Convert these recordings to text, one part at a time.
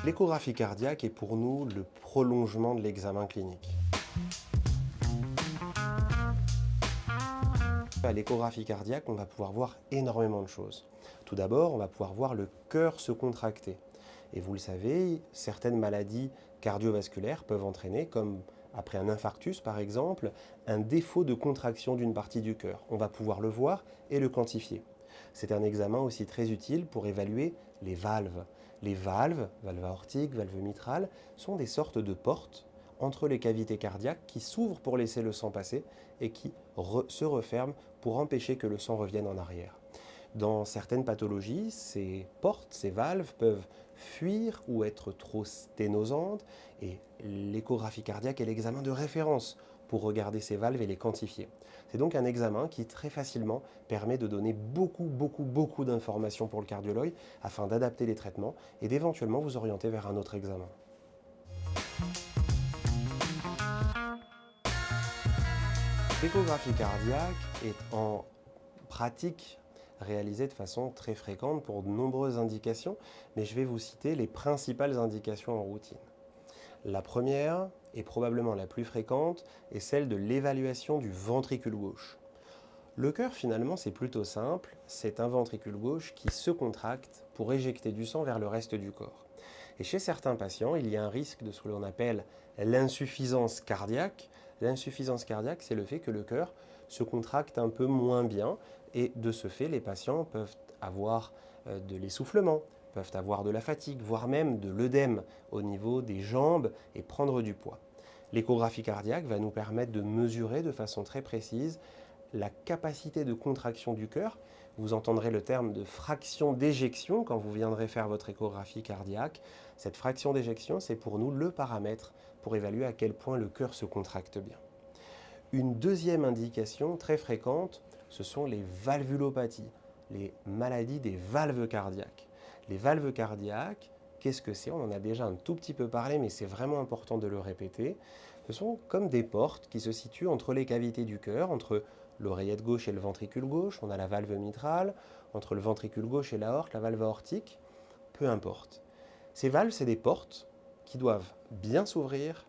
L'échographie cardiaque est pour nous le prolongement de l'examen clinique. À l'échographie cardiaque, on va pouvoir voir énormément de choses. Tout d'abord, on va pouvoir voir le cœur se contracter. Et vous le savez, certaines maladies cardiovasculaires peuvent entraîner, comme après un infarctus par exemple, un défaut de contraction d'une partie du cœur. On va pouvoir le voir et le quantifier. C'est un examen aussi très utile pour évaluer les valves. Les valves, valve aortique, valve mitrale, sont des sortes de portes entre les cavités cardiaques qui s'ouvrent pour laisser le sang passer et qui se referment pour empêcher que le sang revienne en arrière. Dans certaines pathologies, ces portes, ces valves peuvent fuir ou être trop sténosantes et l'échographie cardiaque est l'examen de référence pour regarder ces valves et les quantifier. C'est donc un examen qui très facilement permet de donner beaucoup d'informations pour le cardiologue afin d'adapter les traitements et d'éventuellement vous orienter vers un autre examen. L'échographie cardiaque est en pratique réalisée de façon très fréquente pour de nombreuses indications, mais je vais vous citer les principales indications en routine. La première, et probablement la plus fréquente, est celle de l'évaluation du ventricule gauche. Le cœur, finalement, c'est plutôt simple, c'est un ventricule gauche qui se contracte pour éjecter du sang vers le reste du corps. Et chez certains patients, il y a un risque de ce que l'on appelle l'insuffisance cardiaque. L'insuffisance cardiaque, c'est le fait que le cœur se contracte un peu moins bien et de ce fait, les patients peuvent avoir de l'essoufflement, peuvent avoir de la fatigue, voire même de l'œdème au niveau des jambes et prendre du poids. L'échographie cardiaque va nous permettre de mesurer de façon très précise la capacité de contraction du cœur. Vous entendrez le terme de fraction d'éjection quand vous viendrez faire votre échographie cardiaque. Cette fraction d'éjection, c'est pour nous le paramètre pour évaluer à quel point le cœur se contracte bien. Une deuxième indication très fréquente, ce sont les valvulopathies, les maladies des valves cardiaques. Les valves cardiaques, qu'est-ce que c'est? On en a déjà un tout petit peu parlé, mais c'est vraiment important de le répéter. Ce sont comme des portes qui se situent entre les cavités du cœur, entre l'oreillette gauche et le ventricule gauche. On a la valve mitrale, entre le ventricule gauche et l'aorte, la valve aortique, peu importe. Ces valves, c'est des portes qui doivent bien s'ouvrir,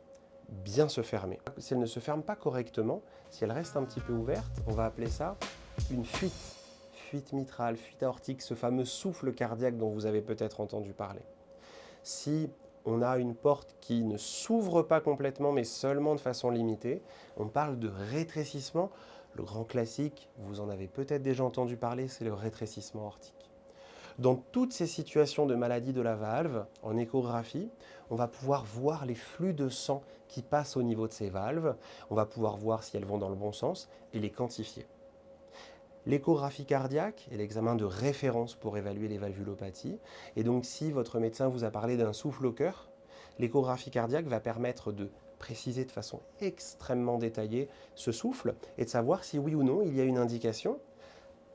bien se fermer. Si elles ne se ferment pas correctement, si elles restent un petit peu ouvertes, on va appeler ça une fuite. Fuite mitrale, fuite aortique, ce fameux souffle cardiaque dont vous avez peut-être entendu parler. Si on a une porte qui ne s'ouvre pas complètement, mais seulement de façon limitée, on parle de rétrécissement. Le grand classique, vous en avez peut-être déjà entendu parler, c'est le rétrécissement aortique. Dans toutes ces situations de maladie de la valve, en échographie, on va pouvoir voir les flux de sang qui passent au niveau de ces valves, on va pouvoir voir si elles vont dans le bon sens et les quantifier. L'échographie cardiaque est l'examen de référence pour évaluer les valvulopathies. Et donc si votre médecin vous a parlé d'un souffle au cœur, l'échographie cardiaque va permettre de préciser de façon extrêmement détaillée ce souffle et de savoir si oui ou non il y a une indication,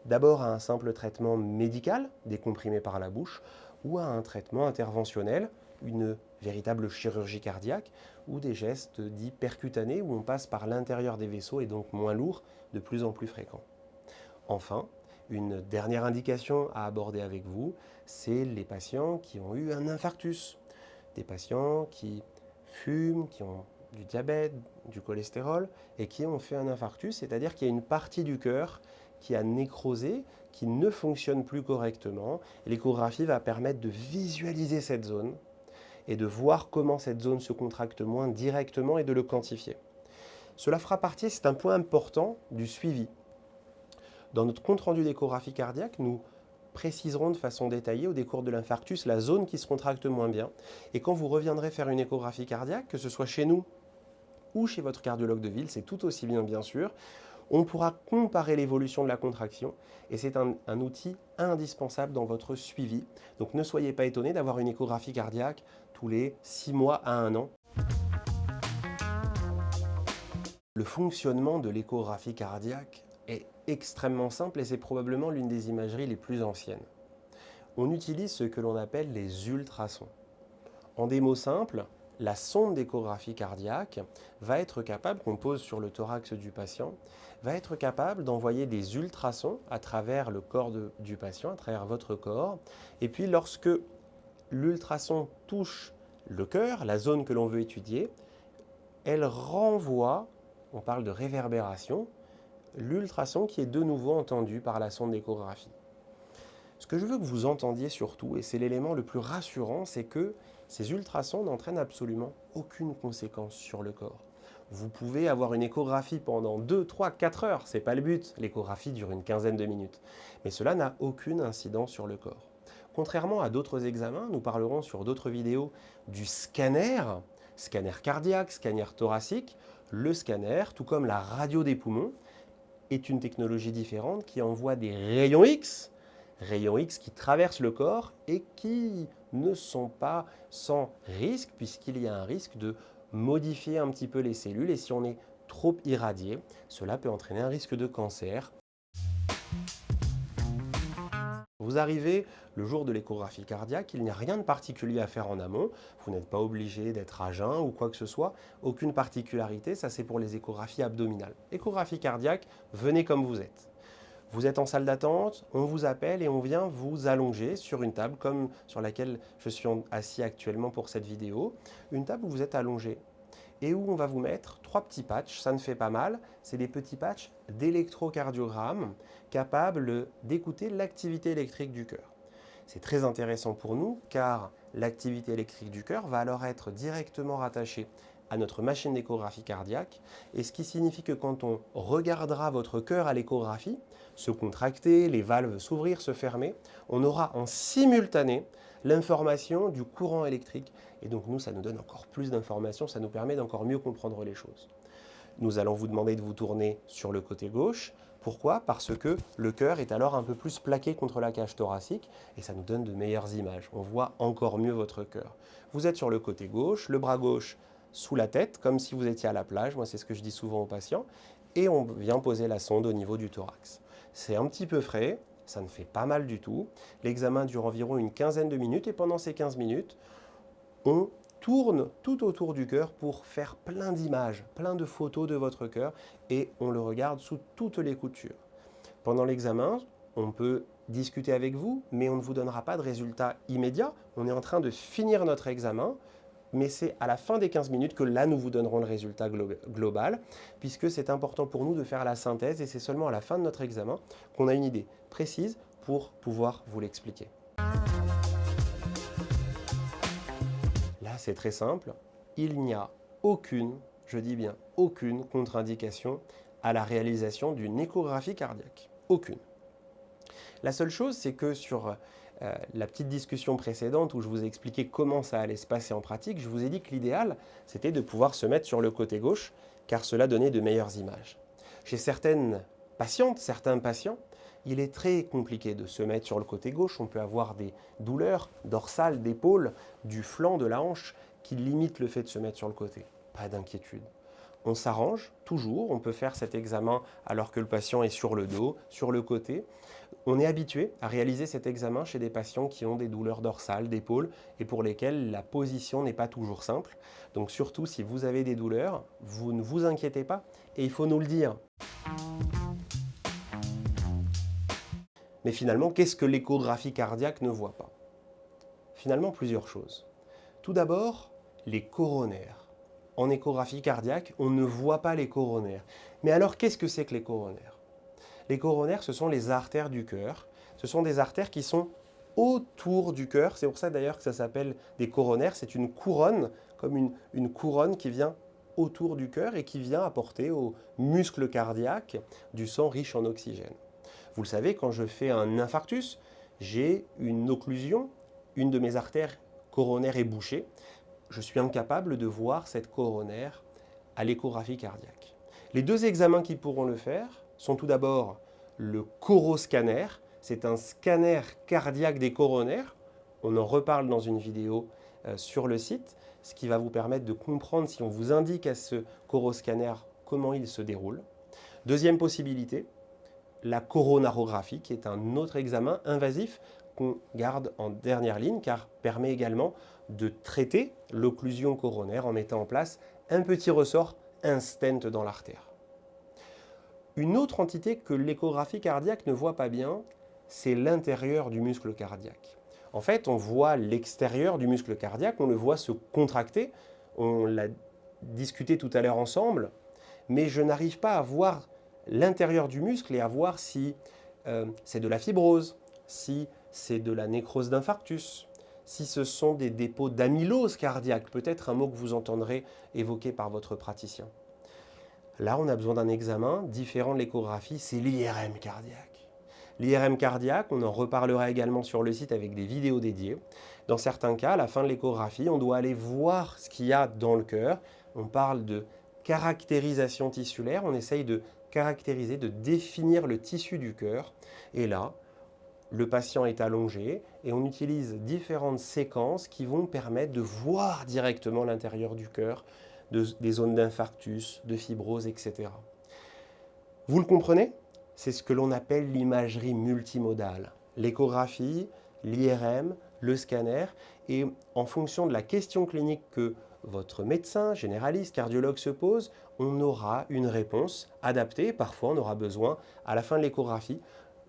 d'abord à un simple traitement médical, des comprimés par la bouche, ou à un traitement interventionnel, une véritable chirurgie cardiaque, ou des gestes dits percutanés où on passe par l'intérieur des vaisseaux et donc moins lourds, de plus en plus fréquents. Enfin, une dernière indication à aborder avec vous, c'est les patients qui ont eu un infarctus. Des patients qui fument, qui ont du diabète, du cholestérol et qui ont fait un infarctus, c'est-à-dire qu'il y a une partie du cœur qui a nécrosé, qui ne fonctionne plus correctement. L'échographie va permettre de visualiser cette zone et de voir comment cette zone se contracte moins directement et de le quantifier. Cela fera partie, c'est un point important, du suivi. Dans notre compte-rendu d'échographie cardiaque, nous préciserons de façon détaillée au décours de l'infarctus la zone qui se contracte moins bien. Et quand vous reviendrez faire une échographie cardiaque, que ce soit chez nous ou chez votre cardiologue de ville, c'est tout aussi bien sûr, on pourra comparer l'évolution de la contraction et c'est un outil indispensable dans votre suivi. Donc ne soyez pas étonnés d'avoir une échographie cardiaque tous les 6 mois à 1 an. Le fonctionnement de l'échographie cardiaque est extrêmement simple et c'est probablement l'une des imageries les plus anciennes. On utilise ce que l'on appelle les ultrasons. En des mots simples, la sonde d'échographie cardiaque va être capable, qu'on pose sur le thorax du patient, va être capable d'envoyer des ultrasons à travers le corps du patient, à travers votre corps. Et puis lorsque l'ultrason touche le cœur, la zone que l'on veut étudier, elle renvoie, on parle de réverbération, l'ultrason qui est de nouveau entendu par la sonde d'échographie. Ce que je veux que vous entendiez surtout, et c'est l'élément le plus rassurant, c'est que ces ultrasons n'entraînent absolument aucune conséquence sur le corps. Vous pouvez avoir une échographie pendant 2, 3, 4 heures, ce n'est pas le but, l'échographie dure une quinzaine de minutes, mais cela n'a aucune incidence sur le corps. Contrairement à d'autres examens, nous parlerons sur d'autres vidéos du scanner, scanner cardiaque, scanner thoracique. Le scanner, tout comme la radio des poumons, est une technologie différente qui envoie des rayons X qui traversent le corps et qui ne sont pas sans risque, puisqu'il y a un risque de modifier un petit peu les cellules, et si on est trop irradié, cela peut entraîner un risque de cancer. Vous arrivez le jour de l'échographie cardiaque, il n'y a rien de particulier à faire en amont, vous n'êtes pas obligé d'être à jeun ou quoi que ce soit, aucune particularité, ça c'est pour les échographies abdominales. Échographie cardiaque, venez comme vous êtes. Vous êtes en salle d'attente, on vous appelle et on vient vous allonger sur une table comme sur laquelle je suis assis actuellement pour cette vidéo, une table où vous êtes allongé et où on va vous mettre 3 petits patchs, ça ne fait pas mal, c'est des petits patchs d'électrocardiogramme capables d'écouter l'activité électrique du cœur. C'est très intéressant pour nous car l'activité électrique du cœur va alors être directement rattachée à notre machine d'échographie cardiaque, et ce qui signifie que quand on regardera votre cœur à l'échographie, se contracter, les valves s'ouvrir, se fermer, on aura en simultané l'information du courant électrique, et donc nous, ça nous donne encore plus d'informations, ça nous permet d'encore mieux comprendre les choses. Nous allons vous demander de vous tourner sur le côté gauche. Pourquoi? Parce que le cœur est alors un peu plus plaqué contre la cage thoracique et ça nous donne de meilleures images. On voit encore mieux votre cœur. Vous êtes sur le côté gauche, le bras gauche sous la tête, comme si vous étiez à la plage. Moi, c'est ce que je dis souvent aux patients. Et on vient poser la sonde au niveau du thorax. C'est un petit peu frais, ça ne fait pas mal du tout. L'examen dure environ une quinzaine de minutes et pendant ces 15 minutes, on tourne tout autour du cœur pour faire plein d'images, plein de photos de votre cœur et on le regarde sous toutes les coutures. Pendant l'examen, on peut discuter avec vous, mais on ne vous donnera pas de résultat immédiat. On est en train de finir notre examen, mais c'est à la fin des 15 minutes que là, nous vous donnerons le résultat global, puisque c'est important pour nous de faire la synthèse et c'est seulement à la fin de notre examen qu'on a une idée précise pour pouvoir vous l'expliquer. Là, c'est très simple. Il n'y a aucune, je dis bien aucune contre-indication à la réalisation d'une échographie cardiaque. Aucune. La seule chose, c'est que sur la petite discussion précédente où je vous ai expliqué comment ça allait se passer en pratique, je vous ai dit que l'idéal, c'était de pouvoir se mettre sur le côté gauche, car cela donnait de meilleures images. Chez certaines patientes, certains patients, il est très compliqué de se mettre sur le côté gauche. On peut avoir des douleurs dorsales, d'épaule, du flanc, de la hanche, qui limitent le fait de se mettre sur le côté. Pas d'inquiétude. On s'arrange toujours, on peut faire cet examen alors que le patient est sur le dos, sur le côté. On est habitué à réaliser cet examen chez des patients qui ont des douleurs dorsales, d'épaule et pour lesquels la position n'est pas toujours simple. Donc surtout, si vous avez des douleurs, vous ne vous inquiétez pas et il faut nous le dire. Mais finalement, qu'est-ce que l'échographie cardiaque ne voit pas? Finalement, plusieurs choses. Tout d'abord, les coronaires. En échographie cardiaque, on ne voit pas les coronaires. Mais alors, qu'est-ce que c'est que les coronaires? Les coronaires, ce sont les artères du cœur. Ce sont des artères qui sont autour du cœur. C'est pour ça d'ailleurs que ça s'appelle des coronaires. C'est une couronne, comme une couronne qui vient autour du cœur et qui vient apporter aux muscles cardiaques du sang riche en oxygène. Vous le savez, quand je fais un infarctus, j'ai une occlusion, une de mes artères coronaires est bouchée. Je suis incapable de voir cette coronaire à l'échographie cardiaque. Les deux examens qui pourront le faire sont tout d'abord le coroscanner. C'est un scanner cardiaque des coronaires. On en reparle dans une vidéo sur le site, ce qui va vous permettre de comprendre, si on vous indique à ce coroscanner comment il se déroule. Deuxième possibilité, la coronarographie, qui est un autre examen invasif qu'on garde en dernière ligne, car permet également de traiter l'occlusion coronaire en mettant en place un petit ressort, un stent dans l'artère. Une autre entité que l'échographie cardiaque ne voit pas bien, c'est l'intérieur du muscle cardiaque. En fait, on voit l'extérieur du muscle cardiaque, on le voit se contracter, on l'a discuté tout à l'heure ensemble, mais je n'arrive pas à voir l'intérieur du muscle et à voir si c'est de la fibrose, si c'est de la nécrose d'infarctus, si ce sont des dépôts d'amylose cardiaque, peut-être un mot que vous entendrez évoqué par votre praticien. Là, on a besoin d'un examen différent de l'échographie, c'est l'IRM cardiaque. L'IRM cardiaque, on en reparlera également sur le site avec des vidéos dédiées. Dans certains cas, à la fin de l'échographie, on doit aller voir ce qu'il y a dans le cœur. On parle de caractérisation tissulaire, on essaye de caractériser, de définir le tissu du cœur. Et là, le patient est allongé et on utilise différentes séquences qui vont permettre de voir directement l'intérieur du cœur, des zones d'infarctus, de fibrose, etc. Vous le comprenez? C'est ce que l'on appelle l'imagerie multimodale. L'échographie, l'IRM, le scanner, et en fonction de la question clinique que votre médecin, généraliste, cardiologue se pose, on aura une réponse adaptée. Parfois, on aura besoin, à la fin de l'échographie,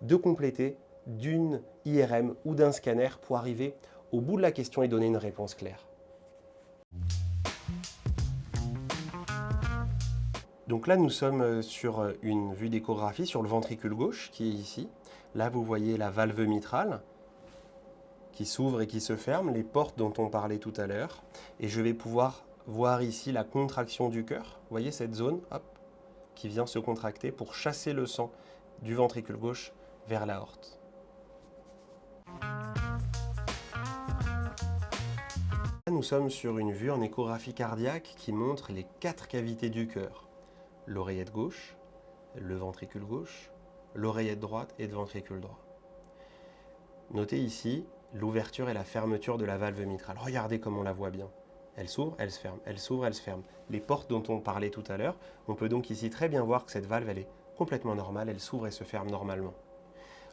de compléter d'une IRM ou d'un scanner pour arriver au bout de la question et donner une réponse claire. Donc là, nous sommes sur une vue d'échographie sur le ventricule gauche qui est ici. Là, vous voyez la valve mitrale qui s'ouvre et qui se ferme, les portes dont on parlait tout à l'heure. Et je vais pouvoir voir ici la contraction du cœur. Vous voyez cette zone, hop, qui vient se contracter pour chasser le sang du ventricule gauche vers l'aorte. Nous sommes sur une vue en échographie cardiaque qui montre les 4 cavités du cœur. L'oreillette gauche, le ventricule gauche, l'oreillette droite et le ventricule droit. Notez ici l'ouverture et la fermeture de la valve mitrale. Regardez comme on la voit bien. Elle s'ouvre, elle se ferme, elle s'ouvre, elle se ferme. Les portes dont on parlait tout à l'heure, on peut donc ici très bien voir que cette valve, elle est complètement normale, elle s'ouvre et se ferme normalement.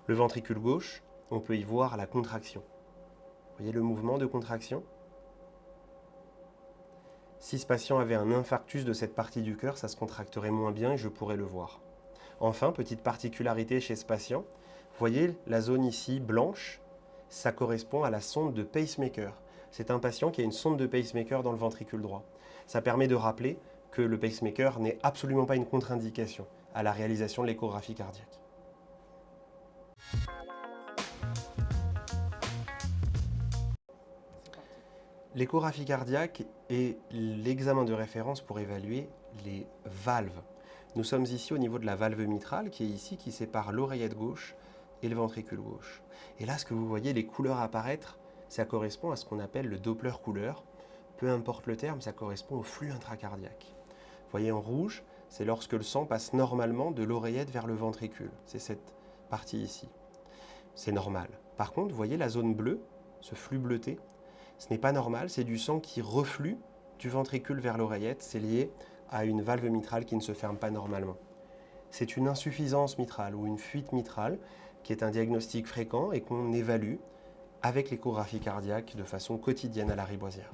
Le ventricule gauche, on peut y voir la contraction. Vous voyez le mouvement de contraction ? Si ce patient avait un infarctus de cette partie du cœur, ça se contracterait moins bien et je pourrais le voir. Enfin, petite particularité chez ce patient, vous voyez la zone ici blanche, ça correspond à la sonde de pacemaker. C'est un patient qui a une sonde de pacemaker dans le ventricule droit. Ça permet de rappeler que le pacemaker n'est absolument pas une contre-indication à la réalisation de l'échographie cardiaque. L'échographie cardiaque est l'examen de référence pour évaluer les valves. Nous sommes ici au niveau de la valve mitrale qui est ici, qui sépare l'oreillette gauche et le ventricule gauche. Et là, ce que vous voyez, les couleurs apparaître, ça correspond à ce qu'on appelle le Doppler couleur. Peu importe le terme, ça correspond au flux intracardiaque. Vous voyez en rouge, c'est lorsque le sang passe normalement de l'oreillette vers le ventricule. C'est cette partie ici. C'est normal. Par contre, vous voyez la zone bleue, ce flux bleuté, ce n'est pas normal, c'est du sang qui reflue du ventricule vers l'oreillette. C'est lié à une valve mitrale qui ne se ferme pas normalement. C'est une insuffisance mitrale ou une fuite mitrale qui est un diagnostic fréquent et qu'on évalue avec l'échographie cardiaque de façon quotidienne à la Riboisière.